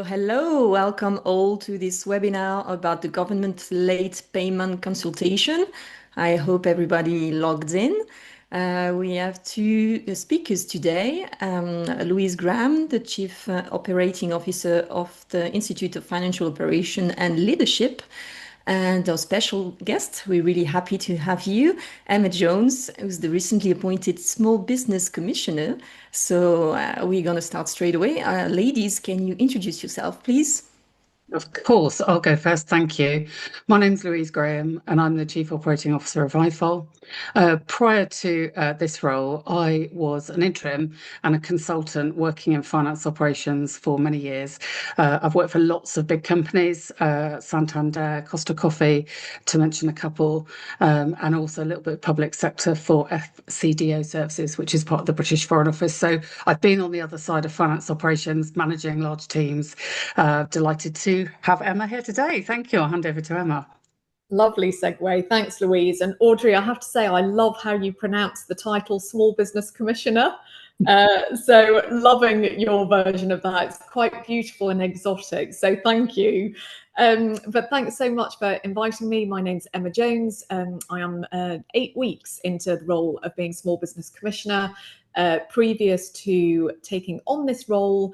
Hello. Welcome all to this webinar about the government late payment consultation. I hope everybody logged in. We have two speakers today, Louise Graham, the Chief Operating Officer of the Institute of Financial Operation and Leadership, and our special guest, we're really happy to have you, Emma Jones, who's the recently appointed Small Business Commissioner. So we're going to start straight away. Ladies, can you introduce yourself, please? Of course, I'll go first. Thank you. My name's Louise Graham, and I'm the Chief Operating Officer of IFOL. Prior to this role, I was an interim and a consultant working in finance operations for many years. I've worked for lots of big companies, Santander, Costa Coffee, to mention a couple, and also a little bit of public sector for FCDO services, which is part of the British Foreign Office. So I've been on the other side of finance operations, managing large teams. Delighted to have Emma here today. Thank you. I'll hand over to Emma. Lovely segue. Thanks, Louise. And Audrey, I have to say, I love how you pronounce the title Small Business Commissioner. So loving your version of that. It's quite beautiful and exotic. So thank you. But thanks so much for inviting me. My name's Emma Jones. I am 8 weeks into the role of being Small Business Commissioner. Previous to taking on this role,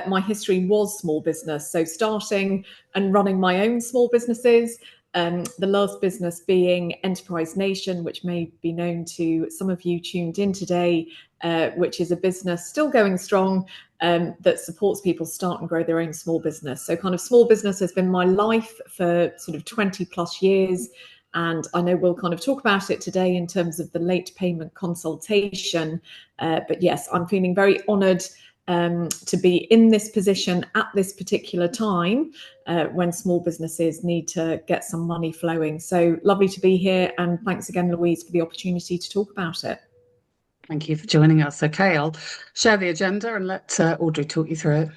my history was small business. So starting and running my own small businesses, the last business being Enterprise Nation, which may be known to some of you tuned in today, which is a business still going strong that supports people start and grow their own small business. So kind of small business has been my life for sort of 20 plus years. And I know we'll kind of talk about it today in terms of the late payment consultation. But yes, I'm feeling very honoured to be in this position at this particular time when small businesses need to get some money flowing. So lovely to be here. And thanks again, Louise, for the opportunity to talk about it. Thank you for joining us. Okay, I'll share the agenda and let Audrey talk you through it.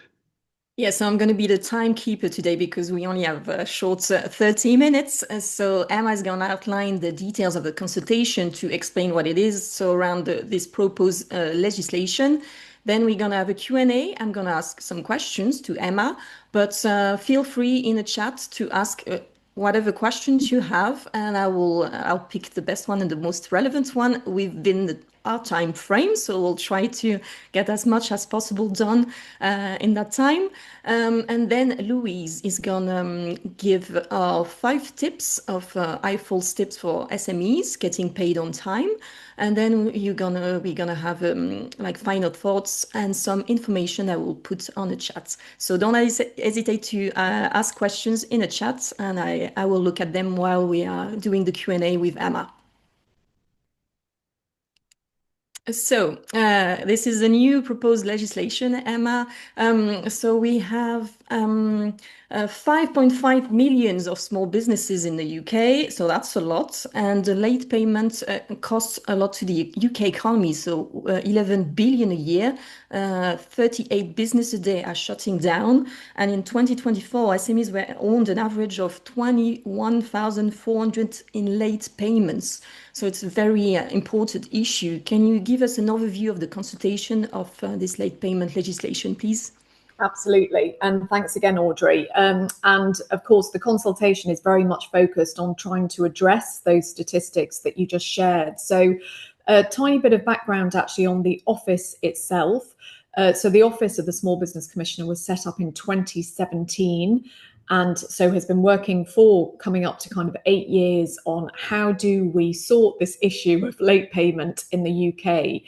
Yeah, so I'm going to be the timekeeper today because we only have a short 30 minutes. So Emma is going to outline the details of the consultation to explain what it is. So around this proposed legislation. Then we're going to have a Q&A. I'm going to ask some questions to Emma, but feel free in the chat to ask whatever questions you have, and I'll pick the best one and the most relevant one within our time frame. So we'll try to get as much as possible done in that time. And then Louise is gonna give 5 tips of IFOL tips for SMEs getting paid on time. And then we're gonna have like final thoughts and some information I will put on the chat. So don't hesitate to ask questions in the chat, and I will look at them while we are doing the Q&A with Emma. So this is a new proposed legislation, Emma. So we have 5.5 million of small businesses in the UK. So that's a lot. And the late payment costs a lot to the UK economy. So 11 billion a year, 38 businesses a day are shutting down. And in 2024, SMEs were owned an average of 21,400 in late payments. So it's a very important issue. Can you give us an overview of the consultation of this late payment legislation, please? Absolutely. And thanks again, Audrey. And of course, the consultation is very much focused on trying to address those statistics that you just shared. So a tiny bit of background actually on the office itself. So the Office of the Small Business Commissioner was set up in 2017. And so has been working for coming up to kind of 8 years on how do we sort this issue of late payment in the UK.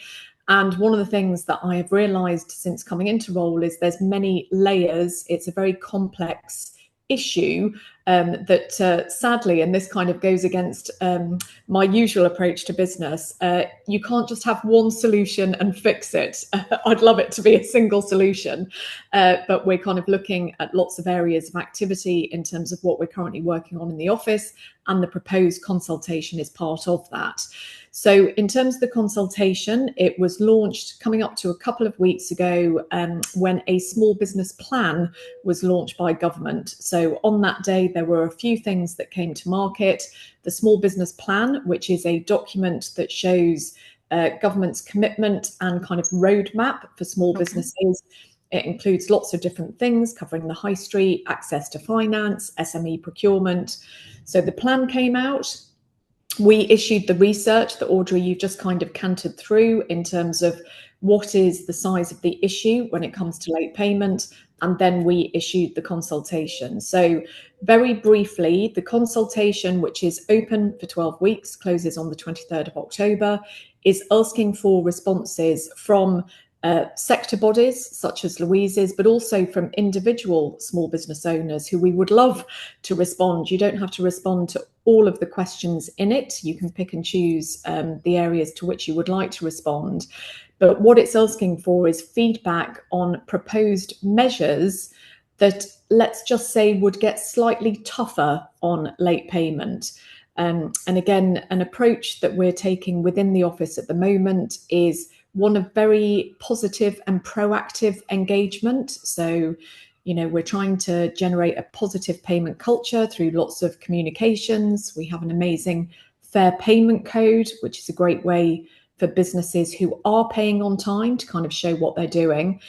And one of the things that I have realised since coming into role is there's many layers. It's a very complex issue that sadly, and this kind of goes against my usual approach to business, you can't just have one solution and fix it. I'd love it to be a single solution, but we're kind of looking at lots of areas of activity in terms of what we're currently working on in the office, and the proposed consultation is part of that. So in terms of the consultation, it was launched coming up to a couple of weeks ago when a small business plan was launched by government. So on that day, there were a few things that came to market. The small business plan, which is a document that shows government's commitment and kind of roadmap for small businesses. It includes lots of different things covering the high street, access to finance, SME procurement. So the plan came out. We issued the research that Audrey, you've just kind of cantered through in terms of what is the size of the issue when it comes to late payment. And then we issued the consultation. So very briefly, the consultation, which is open for 12 weeks, closes on the 23rd of October, is asking for responses from sector bodies such as Louise's, but also from individual small business owners who we would love to respond. You don't have to respond to all of the questions in it. You can pick and choose the areas to which you would like to respond. But what it's asking for is feedback on proposed measures that, let's just say, would get slightly tougher on late payment. And again, an approach that we're taking within the office at the moment is one of very positive and proactive engagement. So, you know, we're trying to generate a positive payment culture through lots of communications. We have an amazing fair payment code, which is a great way for businesses who are paying on time to kind of show what they're doing.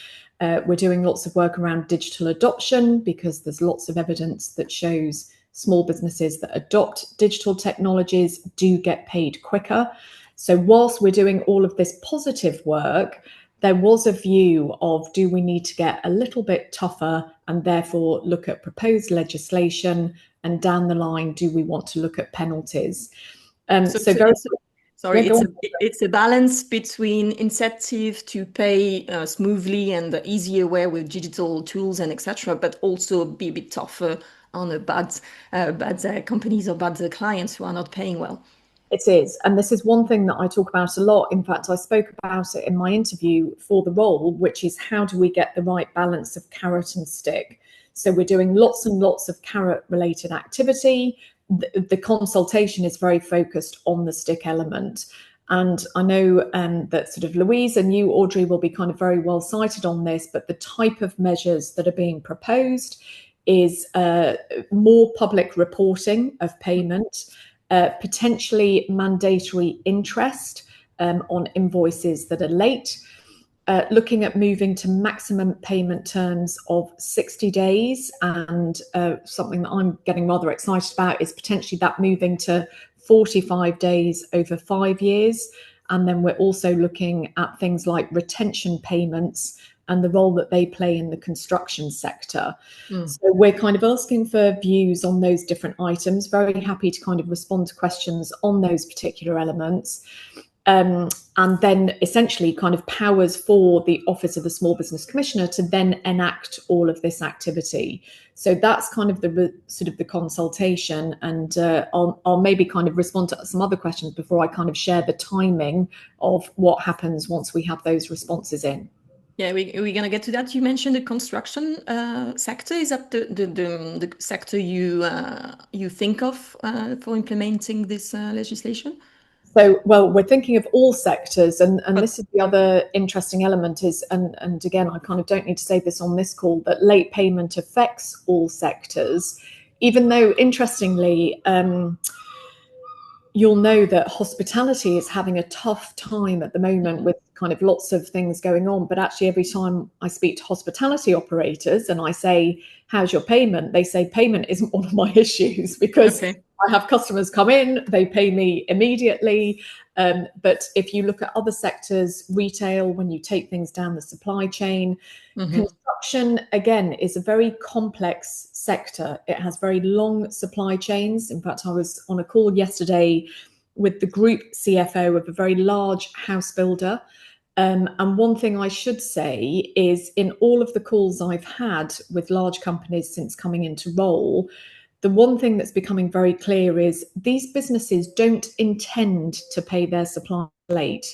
We're doing lots of work around digital adoption because there's lots of evidence that shows small businesses that adopt digital technologies do get paid quicker. So whilst we're doing all of this positive work, there was a view of, do we need to get a little bit tougher and therefore look at proposed legislation? And down the line, do we want to look at penalties? It's a balance between incentive to pay smoothly and easier way with digital tools and etc., but also be a bit tougher on the bad companies or bad clients who are not paying well. It is. And this is one thing that I talk about a lot. In fact, I spoke about it in my interview for the role, which is how do we get the right balance of carrot and stick? So we're doing lots and lots of carrot related activity. The consultation is very focused on the stick element. And I know that sort of Louise and you, Audrey, will be kind of very well cited on this, but the type of measures that are being proposed is more public reporting of payment, potentially mandatory interest on invoices that are late, looking at moving to maximum payment terms of 60 days. And something that I'm getting rather excited about is potentially that moving to 45 days over 5 years. And then we're also looking at things like retention payments and the role that they play in the construction sector. So we're kind of asking for views on those different items, very happy to kind of respond to questions on those particular elements. And then essentially kind of powers for the Office of the Small Business Commissioner to then enact all of this activity. So that's kind of the sort of the consultation. And I'll maybe kind of respond to some other questions before I kind of share the timing of what happens once we have those responses in. Yeah, we're going to get to that. You mentioned the construction sector. Is that the sector you think of for implementing this legislation? So, well, we're thinking of all sectors, and this is the other interesting element is, and again, I kind of don't need to say this on this call, but late payment affects all sectors, even though, interestingly, you'll know that hospitality is having a tough time at the moment with kind of lots of things going on. But actually, every time I speak to hospitality operators and I say, how's your payment? They say payment isn't one of my issues because I have customers come in, they pay me immediately. But if you look at other sectors, retail, when you take things down the supply chain, construction, again, is a very complex sector. It has very long supply chains. In fact, I was on a call yesterday with the group CFO of a very large house builder. And one thing I should say is in all of the calls I've had with large companies since coming into role, the one thing that's becoming very clear is these businesses don't intend to pay their suppliers late.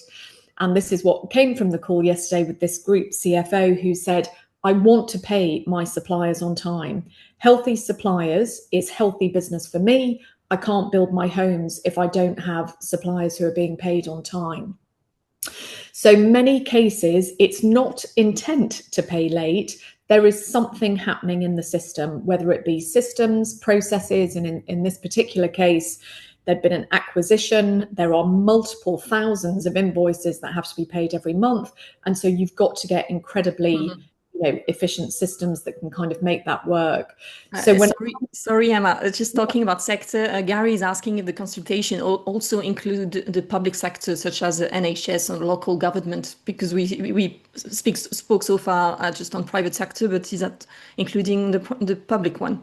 And this is what came from the call yesterday with this group CFO who said, I want to pay my suppliers on time. Healthy suppliers is healthy business for me. I can't build my homes if I don't have suppliers who are being paid on time. So many cases, it's not intent to pay late. There is something happening in the system, whether it be systems, processes, and in this particular case, there'd been an acquisition, there are multiple thousands of invoices that have to be paid every month. And so you've got to get incredibly efficient systems that can kind of make that work. So sorry, Emma, just talking about sector, Gary is asking if the consultation also include the public sector, such as the NHS and local government, because we spoke so far just on private sector, but is that including the public one?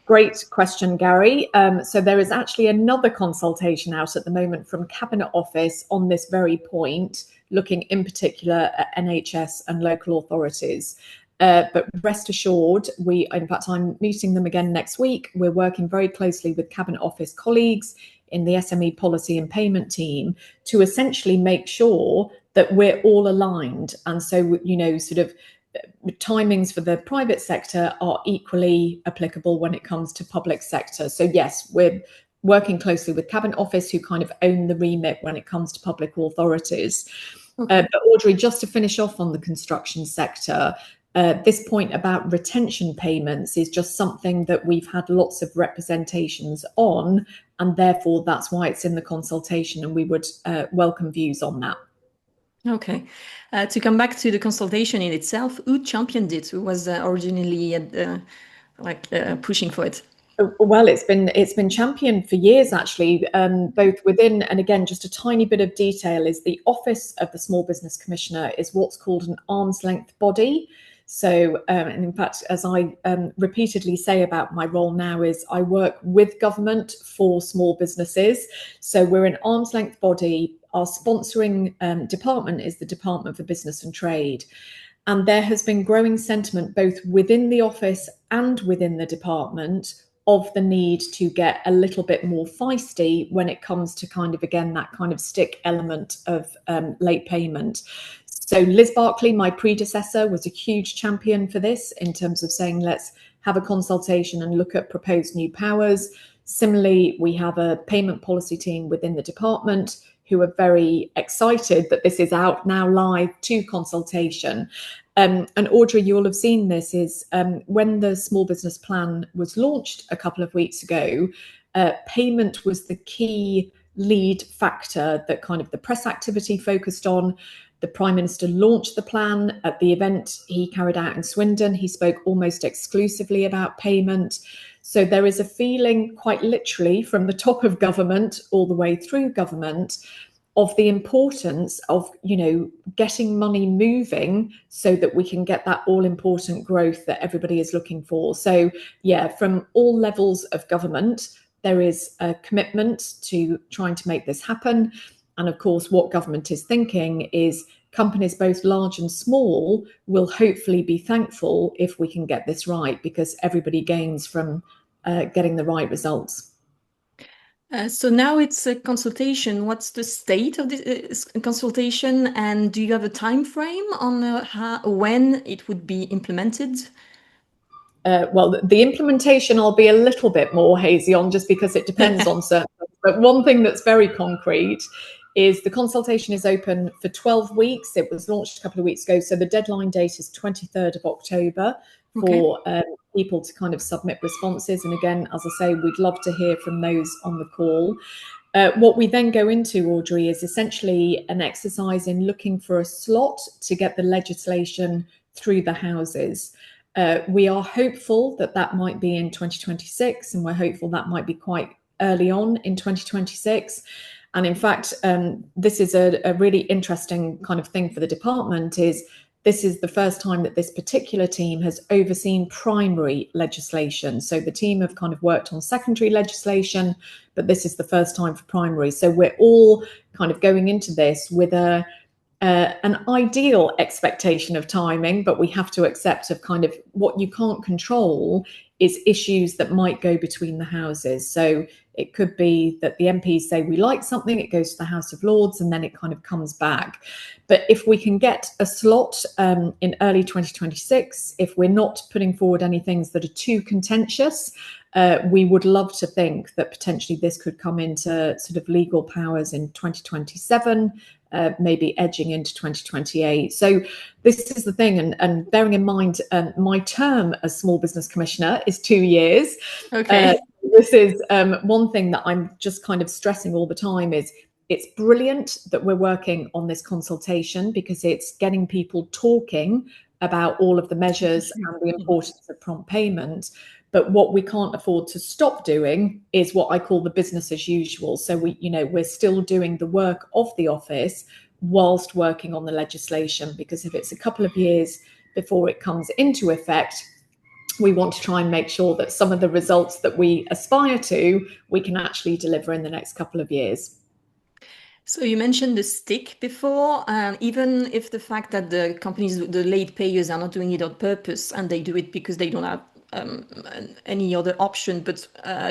Great question, Gary. So there is actually another consultation out at the moment from Cabinet Office on this very point, looking in particular at NHS and local authorities. But rest assured, in fact, I'm meeting them again next week. We're working very closely with Cabinet Office colleagues in the SME policy and payment team to essentially make sure that we're all aligned. And so, sort of timings for the private sector are equally applicable when it comes to public sector. So yes, we're working closely with Cabinet Office, who kind of own the remit when it comes to public authorities. Okay. But Audrey, just to finish off on the construction sector, this point about retention payments is just something that we've had lots of representations on, and therefore that's why it's in the consultation, and we would welcome views on that. Okay. To come back to the consultation in itself, who championed it? Who was originally pushing for it? Well, it's been championed for years, actually, both within, and again, just a tiny bit of detail is the Office of the Small Business Commissioner is what's called an arm's length body. So, and in fact, as I repeatedly say about my role now, is I work with government for small businesses. So we're an arm's length body. Our sponsoring department is the Department for Business and Trade. And there has been growing sentiment both within the office and within the department of the need to get a little bit more feisty when it comes to kind of, again, that kind of stick element of late payment. So Liz Barclay, my predecessor, was a huge champion for this in terms of saying, let's have a consultation and look at proposed new powers. Similarly, we have a payment policy team within the department who are very excited that this is out now live to consultation. And Audrey, you'll have seen this is when the small business plan was launched a couple of weeks ago, payment was the key lead factor that kind of the press activity focused on. The Prime Minister launched the plan at the event he carried out in Swindon. He spoke almost exclusively about payment. So there is a feeling quite literally from the top of government all the way through government of the importance of, getting money moving so that we can get that all important growth that everybody is looking for. So yeah, from all levels of government, there is a commitment to trying to make this happen. And of course, what government is thinking is companies both large and small will hopefully be thankful if we can get this right, because everybody gains from getting the right results. So now it's a consultation. What's the state of this consultation, and do you have a time frame on when it would be implemented? Well, the implementation I'll be a little bit more hazy on, just because it depends on certain things. But one thing that's very concrete is the consultation is open for 12 weeks. It was launched a couple of weeks ago. So the deadline date is 23rd of October for people to kind of submit responses. And again, as I say, we'd love to hear from those on the call. What we then go into, Audrey, is essentially an exercise in looking for a slot to get the legislation through the houses. We are hopeful that that might be in 2026, and we're hopeful that might be quite early on in 2026. And in fact, this is a really interesting kind of thing for the department. This is the first time that this particular team has overseen primary legislation. So the team have kind of worked on secondary legislation, but this is the first time for primary. So we're all kind of going into this with an ideal expectation of timing, but we have to accept of kind of what you can't control is issues that might go between the houses. So it could be that the MPs say we like something, it goes to the House of Lords, and then it kind of comes back. But if we can get a slot in early 2026, if we're not putting forward any things that are too contentious, we would love to think that potentially this could come into sort of legal powers in 2027, maybe edging into 2028. So this is the thing, and bearing in mind my term as Small Business Commissioner is 2 years. Okay. This is one thing that I'm just kind of stressing all the time is it's brilliant that we're working on this consultation because it's getting people talking about all of the measures and the importance of prompt payment. But what we can't afford to stop doing is what I call the business as usual. So we're still doing the work of the office whilst working on the legislation, because if it's a couple of years before it comes into effect, we want to try and make sure that some of the results that we aspire to, we can actually deliver in the next couple of years. So you mentioned the stick before, and even if the fact that the companies, the late payers, are not doing it on purpose and they do it because they don't have any other option, but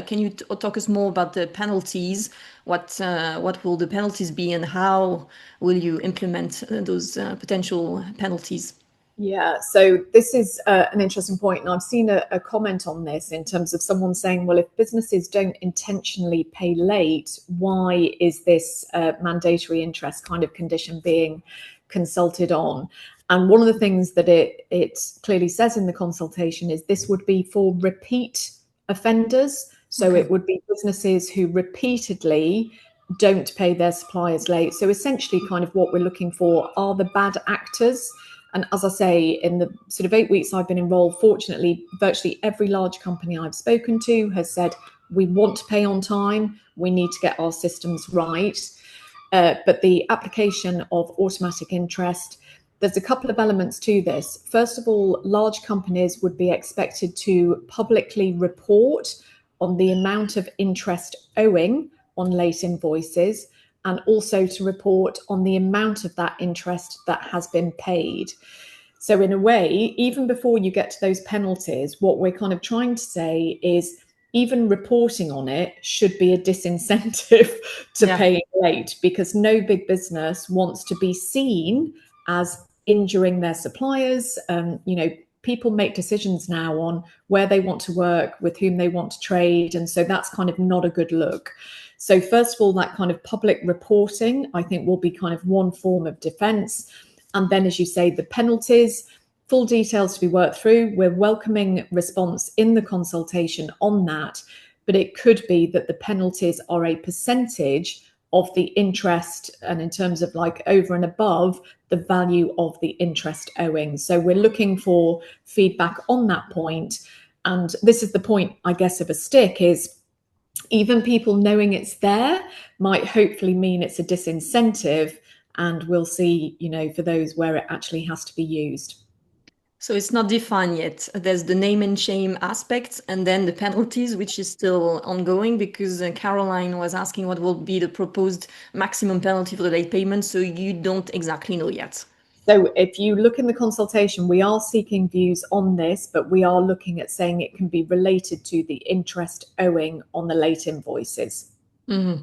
can you talk us more about the penalties? What will the penalties be, and how will you implement those potential penalties? Yeah, so this is an interesting point, and I've seen a comment on this in terms of someone saying, well, if businesses don't intentionally pay late, why is this mandatory interest kind of condition being consulted on? And one of the things that it clearly says in the consultation is this would be for repeat offenders. So it would be businesses who repeatedly don't pay their suppliers late. So essentially kind of what we're looking for are the bad actors. And as I say, in the sort of 8 weeks I've been involved, fortunately, virtually every large company I've spoken to has said, we want to pay on time, we need to get our systems right. But the application of automatic interest, there's a couple of elements to this. First of all, large companies would be expected to publicly report on the amount of interest owing on late invoices, and also to report on the amount of that interest that has been paid. So in a way, even before you get to those penalties, what we're kind of trying to say is even reporting on it should be a disincentive to paying late, because no big business wants to be seen as injuring their suppliers. People make decisions now on where they want to work, with whom they want to trade. And so that's kind of not a good look. So first of all, that kind of public reporting, I think, will be kind of one form of defence. And then, as you say, the penalties, full details to be worked through. We're welcoming response in the consultation on that. But it could be that the penalties are a percentage of the interest, and in terms of like over and above the value of the interest owing. So we're looking for feedback on that point. And this is the point, I guess, of a stick is, even people knowing it's there might hopefully mean it's a disincentive, and we'll see, for those where it actually has to be used. So it's not defined yet. There's the name and shame aspect, and then the penalties, which is still ongoing, because Caroline was asking what will be the proposed maximum penalty for the late payment. So you don't exactly know yet. So if you look in the consultation, we are seeking views on this, but we are looking at saying it can be related to the interest owing on the late invoices. Mm-hmm.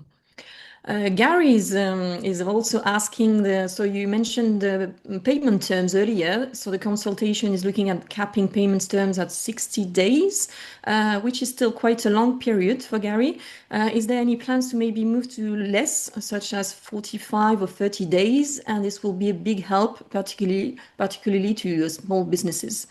Gary is also asking, so you mentioned the payment terms earlier. So the consultation is looking at capping payments terms at 60 days, which is still quite a long period for Gary. Is there any plans to maybe move to less, such as 45 or 30 days? And this will be a big help, particularly to small businesses.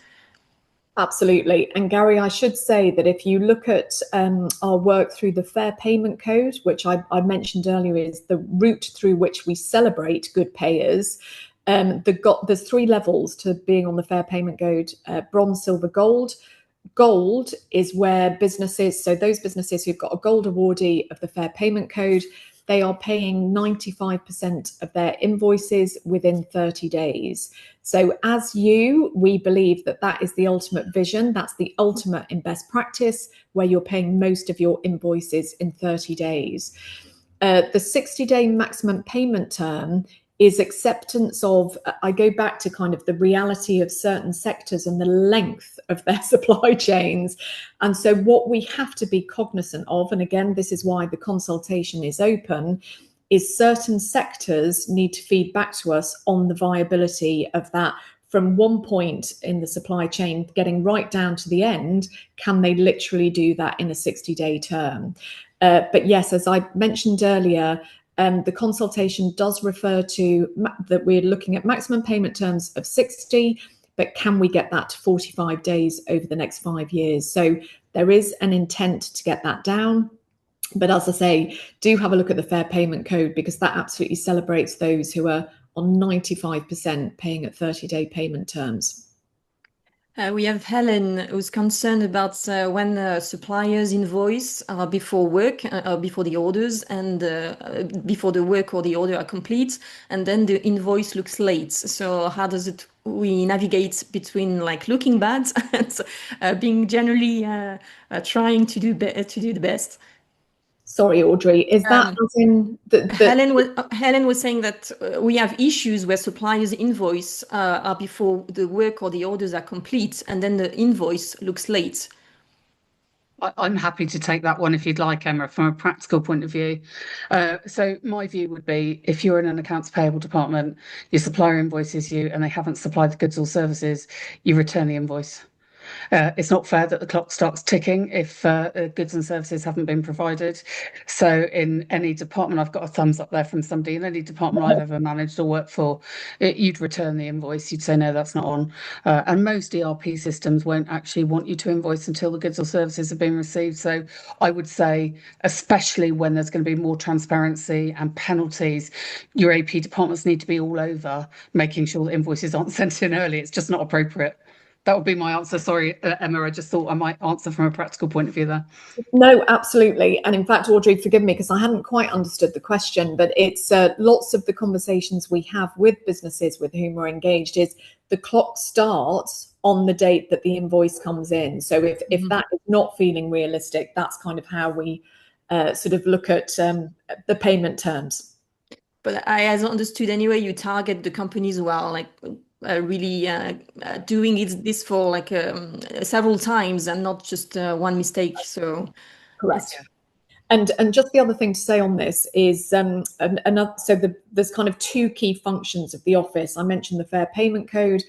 Absolutely. And Gary, I should say that if you look at our work through the Fair Payment Code, which I mentioned earlier is the route through which we celebrate good payers, there's 3 levels to being on the Fair Payment Code: bronze, silver, gold. Gold is where businesses, so those businesses who've got a gold awardee of the Fair Payment Code, they are paying 95% of their invoices within 30 days. So we believe that that is the ultimate vision. That's the ultimate in best practice, where you're paying most of your invoices in 30 days. The 60-day maximum payment term is acceptance of, I go back to kind of the reality of certain sectors and the length of their supply chains. And so what we have to be cognizant of, and again, this is why the consultation is open, is certain sectors need to feed back to us on the viability of that. From one point in the supply chain, getting right down to the end, can they literally do that in a 60-day term? But yes, as I mentioned earlier, the consultation does refer to that we're looking at maximum payment terms of 60, but can we get that to 45 days over the next 5 years? So there is an intent to get that down. But as I say, do have a look at the Fair Payment Code, because that absolutely celebrates those who are on 95% paying at 30-day payment terms. We have Helen, who's concerned about when suppliers invoice before work, before the orders, and before the work or the order are complete, and then the invoice looks late. So how does we navigate between like looking bad and being generally trying to do the best? Sorry, Audrey, is that as in Helen was saying that we have issues where suppliers invoice are before the work or the orders are complete, and then the invoice looks late. I'm happy to take that one if you'd like, Emma, from a practical point of view. So my view would be, if you're in an accounts payable department, your supplier invoices you and they haven't supplied the goods or services, you return the invoice. It's not fair that the clock starts ticking if goods and services haven't been provided. So in any department, I've got a thumbs up there from somebody, in any department I've ever managed or worked for, you'd return the invoice. You'd say, no, that's not on. And most ERP systems won't actually want you to invoice until the goods or services have been received. So I would say, especially when there's going to be more transparency and penalties, your AP departments need to be all over making sure that invoices aren't sent in early. It's just not appropriate. That would be my answer. Sorry, Emma, I just thought I might answer from a practical point of view there. No, absolutely. And in fact, Audrey, forgive me, because I hadn't quite understood the question, but it's lots of the conversations we have with businesses with whom we're engaged is the clock starts on the date that the invoice comes in. So if that is not feeling realistic, that's kind of how we sort of look at the payment terms. But as I understood anyway, you target the companies who are like really doing this for like several times and not just one mistake. So correct. And just the other thing to say on this is another. So there's kind of two key functions of the office. I mentioned the Fair Payment Code.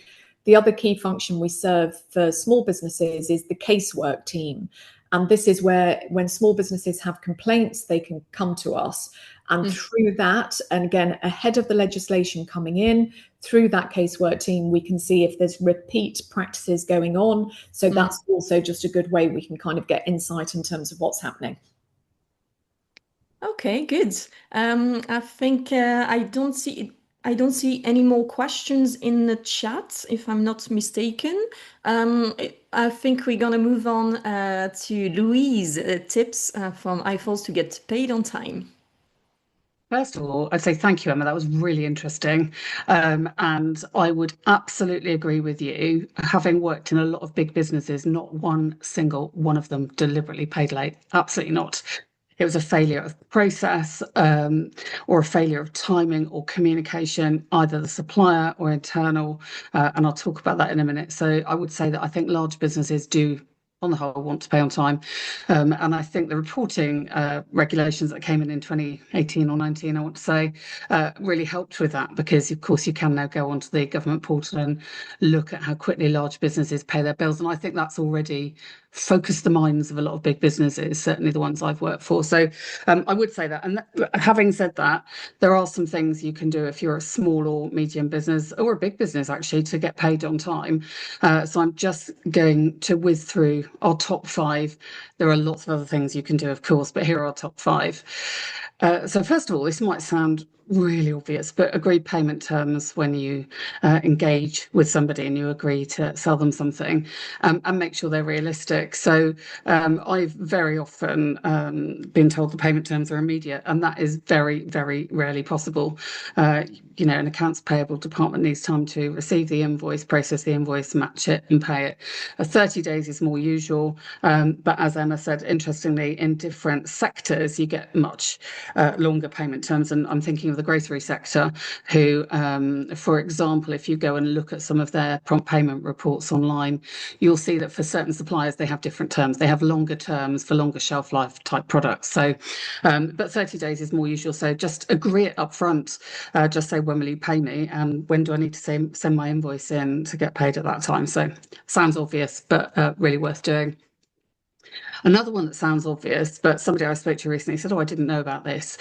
The other key function we serve for small businesses is the casework team. And this is where, when small businesses have complaints, they can come to us. And through that, and again, ahead of the legislation coming in, through that casework team, we can see if there's repeat practices going on. So that's also just a good way we can kind of get insight in terms of what's happening. Okay, good. I think I don't see any more questions in the chat, if I'm not mistaken. I think we're gonna move on to Louise, tips from IFOLs to get paid on time. First of all, I'd say thank you, Emma. That was really interesting. And I would absolutely agree with you. Having worked in a lot of big businesses, not one single one of them deliberately paid late. Absolutely not. It was a failure of process or a failure of timing or communication, either the supplier or internal. And I'll talk about that in a minute. So I would say that I think large businesses do, on the whole, want to pay on time. And I think the reporting regulations that came in 2018 or 19, I want to say, really helped with that, because of course you can now go onto the government portal and look at how quickly large businesses pay their bills. And I think that's already focused the minds of a lot of big businesses, certainly the ones I've worked for. So I would say that. And having said that, there are some things you can do if you're a small or medium business, or a big business actually, to get paid on time. So I'm just going to whiz through our top 5. There are lots of other things you can do, of course, but here are our top 5. So first of all, this might sound really obvious, but agreed payment terms when you engage with somebody and you agree to sell them something, and make sure they're realistic. So I've very often been told the payment terms are immediate, and that is very, very rarely possible. An accounts payable department needs time to receive the invoice, process the invoice, match it and pay it. 30 days is more usual. But as Emma said, interestingly, in different sectors, you get much longer payment terms. And I'm thinking of the grocery sector, who, for example, if you go and look at some of their prompt payment reports online, you'll see that for certain suppliers, they have different terms. They have longer terms for longer shelf life type products. So, but 30 days is more usual. So just agree it up front. Just say, when will you pay me? And when do I need to send my invoice in to get paid at that time? So sounds obvious, but really worth doing. Another one that sounds obvious, but somebody I spoke to recently said, "Oh, I didn't know about this."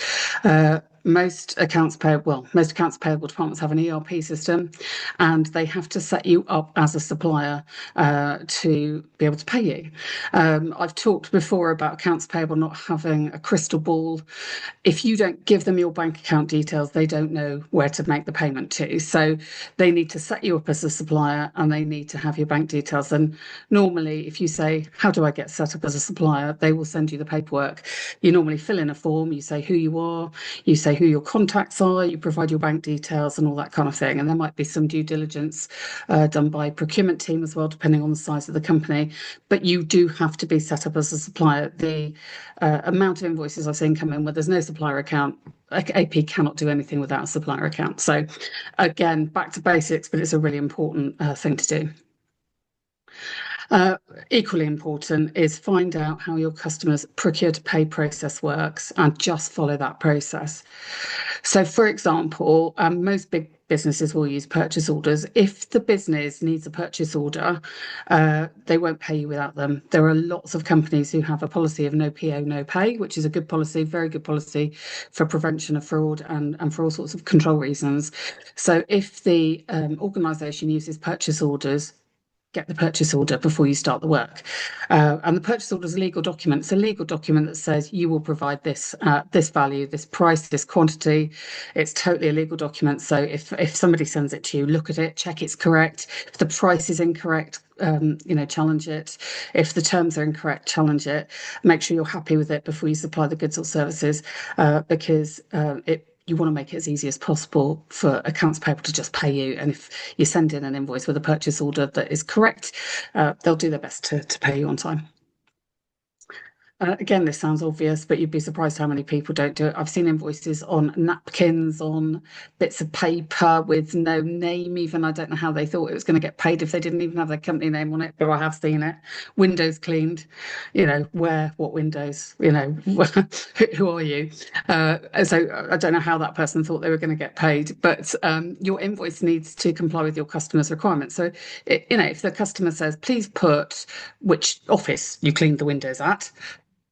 Most accounts payable departments have an ERP system, and they have to set you up as a supplier to be able to pay you. I've talked before about accounts payable not having a crystal ball. If you don't give them your bank account details, they don't know where to make the payment to. So they need to set you up as a supplier, and they need to have your bank details. And normally, if you say, "How do I get set up as a supplier?" they will send you the paperwork. You normally fill in a form, you say who you are, you say who your contacts are, you provide your bank details and all that kind of thing. And there might be some due diligence done by procurement team as well, depending on the size of the company. But you do have to be set up as a supplier. The amount of invoices I've seen come in where there's no supplier account, AP cannot do anything without a supplier account. So again, back to basics, but it's a really important thing to do. Equally important is find out how your customers' procure to pay process works and just follow that process. So, for example, most big businesses will use purchase orders. If the business needs a purchase order, they won't pay you without them. There are lots of companies who have a policy of no PO, no pay, which is a good policy, very good policy for prevention of fraud and for all sorts of control reasons. So if the organisation uses purchase orders, get the purchase order before you start the work. And the purchase order is a legal document. It's a legal document that says you will provide this this value, this price, this quantity. It's totally a legal document. So if somebody sends it to you, look at it, check it's correct. If the price is incorrect, challenge it. If the terms are incorrect, challenge it. Make sure you're happy with it before you supply the goods or services, because you want to make it as easy as possible for accounts payable to just pay you. And if you send in an invoice with a purchase order that is correct, they'll do their best to pay you on time. Again, this sounds obvious, but you'd be surprised how many people don't do it. I've seen invoices on napkins, on bits of paper with no name even. I don't know how they thought it was going to get paid if they didn't even have their company name on it, but I have seen it. Windows cleaned, what windows, who are you? So I don't know how that person thought they were going to get paid, but your invoice needs to comply with your customer's requirements. So, if the customer says, "Please put which office you cleaned the windows at,"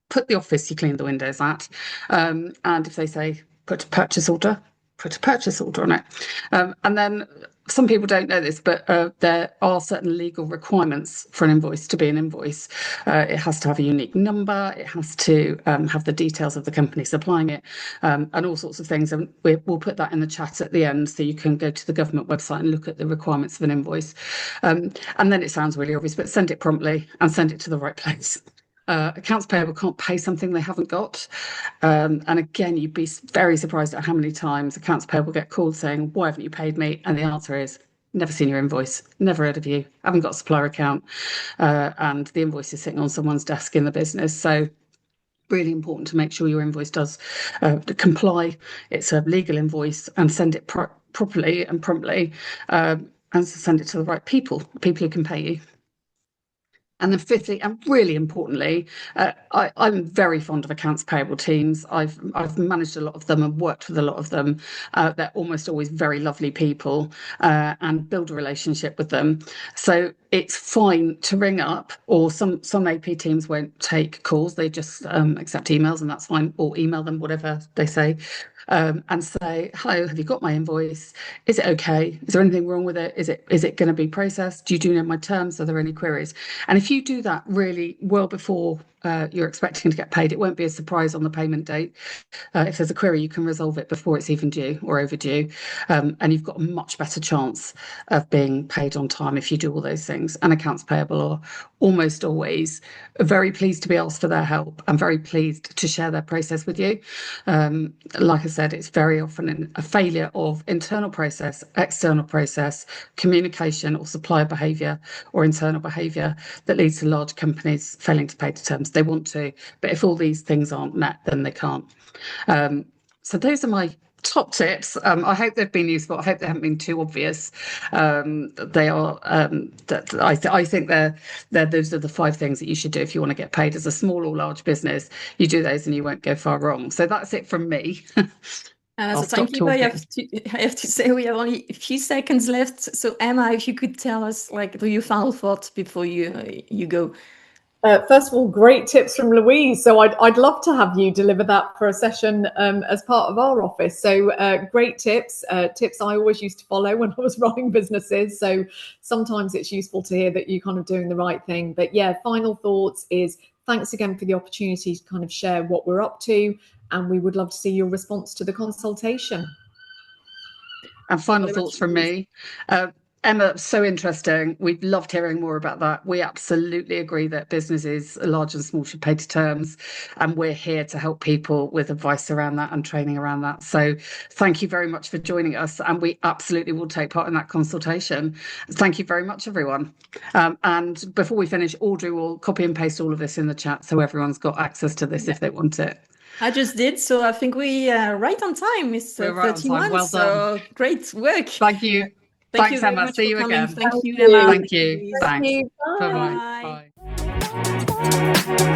put the office you cleaned the windows at. And if they say, "Put a purchase order," put a purchase order on it. And then some people don't know this, but there are certain legal requirements for an invoice to be an invoice. It has to have a unique number. It has to have the details of the company supplying it, and all sorts of things. And we'll put that in the chat at the end, so you can go to the government website and look at the requirements of an invoice. And then it sounds really obvious, but send it promptly and send it to the right place. Accounts payable can't pay something they haven't got. And again, you'd be very surprised at how many times accounts payable get called saying, "Why haven't you paid me?" And the answer is, "Never seen your invoice, never heard of you, haven't got a supplier account." And the invoice is sitting on someone's desk in the business. So really important to make sure your invoice does comply. It's a legal invoice, and send it properly and promptly, and send it to the right people who can pay you. And then fifthly, and really importantly, I'm very fond of accounts payable teams. I've managed a lot of them and worked with a lot of them. They're almost always very lovely people, and build a relationship with them. So it's fine to ring up, or some AP teams won't take calls. They just accept emails, and that's fine, or email them, whatever they say. And say, "Hello, have you got my invoice? Is it okay? Is there anything wrong with it? Is it going to be processed? Do you know my terms? Are there any queries?" And if you do that really well before you're expecting to get paid, it won't be a surprise on the payment date. If there's a query, you can resolve it before it's even due or overdue, and you've got a much better chance of being paid on time if you do all those things. And accounts payable are almost always very pleased to be asked for their help and very pleased to share their process with you. Like I said, it's very often a failure of internal process, external process, communication, or supplier behaviour or internal behaviour that leads to large companies failing to pay to terms. They want to, but if all these things aren't met, then they can't. So those are my top tips. I hope they've been useful. I hope they haven't been too obvious. They are. I think those are the 5 things that you should do if you want to get paid as a small or large business. You do those, and you won't go far wrong. So that's it from me. And as a timekeeper, I have to say we have only a few seconds left. So Emma, if you could tell us, do your final thoughts before you go. First of all, great tips from Louise. So I'd love to have you deliver that for a session as part of our office. So great tips, tips I always used to follow when I was running businesses. So sometimes it's useful to hear that you're kind of doing the right thing. But yeah, final thoughts is thanks again for the opportunity to kind of share what we're up to. And we would love to see your response to the consultation. And final thoughts from me. Emma, so interesting. We'd loved hearing more about that. We absolutely agree that businesses, large and small, should pay to terms, and we're here to help people with advice around that and training around that. So thank you very much for joining us, and we absolutely will take part in that consultation. Thank you very much, everyone. And before we finish, Audrey will copy and paste all of this in the chat so everyone's got access to this if they want it. I just did, so I think we are right on time. It's 31, well so done. Great work. Thank you. Thanks, Emma. very much See for you coming. again. Thank you, Emma. Thank you. Louise. Thanks. Thank you. Bye. Bye-bye. Bye.